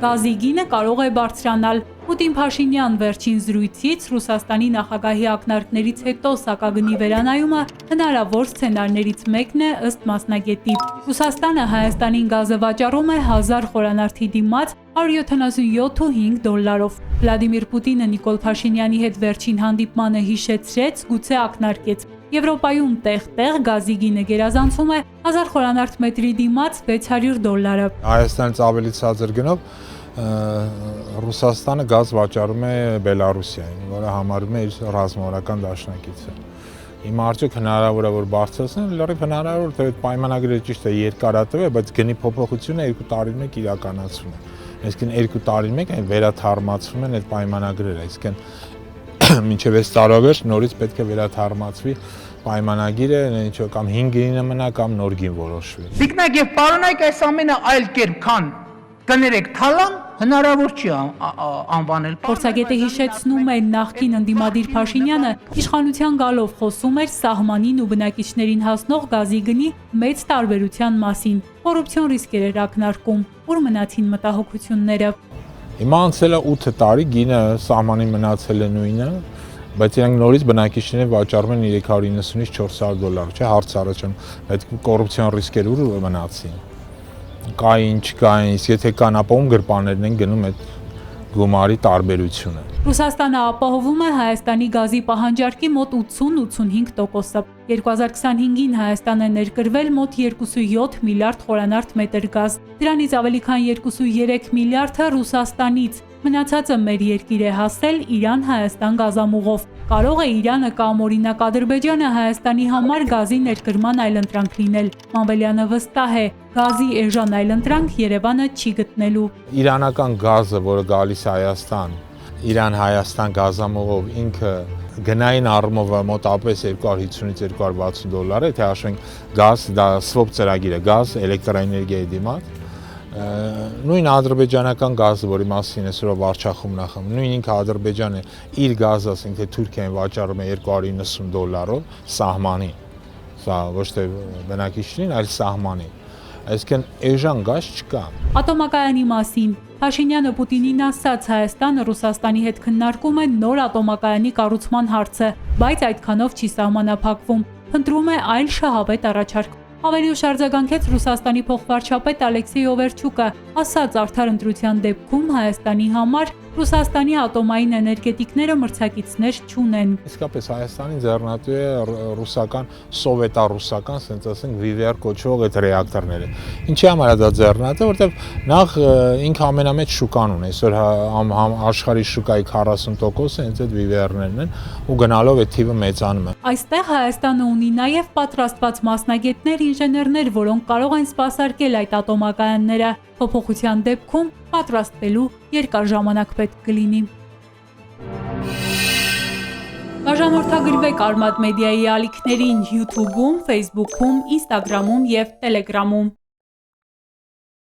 Գազի գինը կարող է բարձրանալ։ Պուտին-Փաշինյան վերջին զրույցից Ռուսաստանի նախագահի ակնարկներից հետո սակագնի վերանայումը հնարավոր սցենարներից մեկն է ըստ մասնագետի։ Ռուսաստանը Հայաստանին գազը վաճառում է 1000 խորանարդի դիմաց $177.5։ Վլադիմիր Պուտինը Նիկոլ Փաշինյանի հետ վերջին հանդիպմանը հիշեցրեց, գուցե ակնարկեց. Եվրոպայում տեղ-տեղ գազի գինը գերազանցում է 1000 խորանարդ մետրի դիմաց $600։ Հայաստանից ավելի ցածր գնով Ռուսաստանը գազ վաճառում է Բելարուսիային, որը համարվում է իր ռազմավարական դաշնակիցը։ Հիմա արդյոք հնարավոր է որ բարձրացնեն, լրիվ հնարավոր է, այդ պայմանագրը ճիշտ է երկարատև է, բայց գնի փոփոխությունը 2 տարին մեկ իրականացվում է։ Այսինքն 2 տարին մեկ այն վերաթարմացվում են այդ պայմանագրերը, այսինքն մինչև այս տարեվերջ նորից պետք է վերաթարմացվի պայմանագիրը, ինչ-որ կամ 5 գինը մնա կամ նոր գին որոշվի։ Տիկնակ եւ պարոնայք այս ամենը այլ կերպ քան կներեք թալան հնարավոր չի անվանել։ Փորձագետը հիշեցնում է նախկին ընդդիմադիր Փաշինյանը իշխանության գալով խոսում էր սահմանին ու բնակիչներին հասնող գազի գնի մեծ տարբերության մասին։ Կոռուպցիոն ռիսկեր էր ակնարկում, ուր մնացին մտահոգությունները։ Հիմա անցել է 8 տարի, գինը սահմանին մնացել է նույնը, բայց իրանք նորից բնակիչներին վաճառում են $390-ից $400, չէ՞, հարց առաջանում, այդ կոռուպցիոն ռիսկեր ուր մնացին։ Կային, չկային, իսկ եթե կան ապահովում գրպաններն են գնում այդ գումարի տարբերությունը։ Ռուսաստանը ապահովում է Հայաստանի գազի պահանջարկի մոտ 80-85%։ 2025-ին Հայաստան է ներկրվել մոտ 2.7 միլիարդ խորանարդ մետր գազ։ Դրանից ավելի քան 2.3 միլիարդը Ռուսաստանից։ Մնացածը մեր երկիր է հասել Իրան-Հայաստան գազամուղով։ Կարող է Իրանը կամ օրինակ Ադրբեջանը Հայաստանի համար գազի ներկրման այլընտրանք լինել։ Մանվելյանը վստահ է, գազի էժան այլընտրանք Երևանը չի գտնելու։ Իրանական գազը, որը գալիս է Հայաստան, Իրան-Հայաստան գազամուղով ինքը գնային առումով մոտավորապես $250-ից $260 է, թե հաշվենք գազ, դա swap ծրագիր է, գազ էլեկտրաէներգիայի դիմաց։ Նույն ադրբեջանական գազը, որի մասին այսօր վարչախումն է խմում, նույն ինքը Ադրբեջանը իր գազը, ասենք թե Թուրքիային վաճառում է $290 սահմանին։ Սա ոչ թե բնակիչներին, այլ սահմանին։ Այսինքն էժան գազ չկա։ Ատոմակայանի մասին Փաշինյանը Պուտինին ասաց, Հայաստանը Ռուսաստանի հետ քննարկում է նոր ատոմակայանի կառուցման հարցը, բայց այդքանով չի սահմանափակվում, փնտրում է այլ շահավետ առաջարկ։ Ավելի ուշ արձագանքեց Ռուսաստանի փոխվարչապետ Ալեքսեյ Օվերչուկը, ասաց արդար ընտրության դեպքում Հայաստանի համար Ռուսաստանի ատոմային էներգետիկները մրցակիցներ չունեն։ Իսկապես Հայաստանին ձեռնատու է ռուսական, սովետառուսական, ասենք ասենք VVR կոչվող այդ ռեակտորները։ Ինչի համար է դա ձեռնատու, որտեղ նախ ինքը ամենամեծ շուկան ունի, այսօր աշխարհի շուկայի 40%-ը հենց այդ VVR-ներն են ու գնալով այդ թիվը մեծանում է։ Այստեղ Հայաստանը ունի նաև պատրաստված մասնագետներ, ինժեներներ, որոնք կարող են սպասարկել այդ ատոմակայանները։ Փոփոխության դեպքում պատրաստվելու երկար ժամանակ պետք կլինի։ Բաժանորդագրվեք Արմադ մեդիայի ալիքներին YouTube-ում, Facebook-ում, Instagram-ում և Telegram-ում։